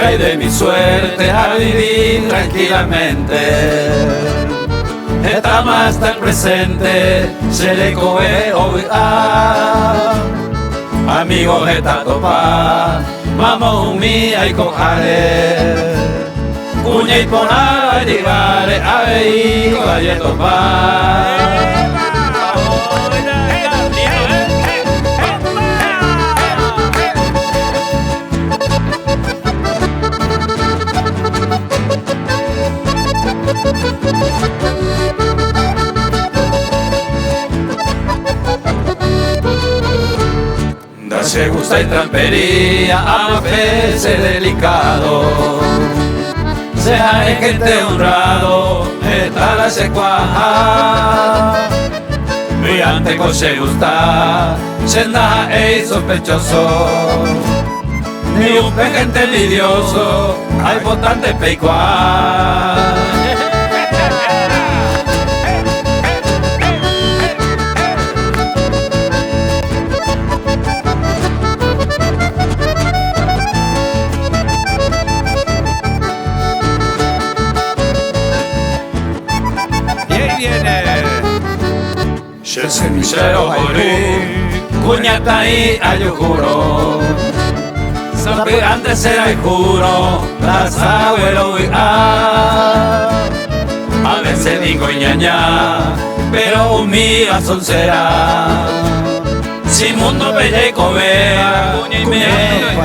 hay de mi suerte a vivir tranquilamente. Está más hasta el presente, se le coge hoy amigos está topa, vamos un día y cojare. Cuña y ponar, llevar a ver, vaya a topar. Darse gusta y trampería a veces delicado. Sea de gente honrado, está la secuaja. Mi ante se gusta, senda e sospechoso. Ni un gente envidioso, hay votante peicuá. El cenicero morí, cuñata y ayujuro. Sabe antes era el juro, las abuelo y a veces digo ñaña, pero un mía son será. Si mundo bella y covea, cuña y medio y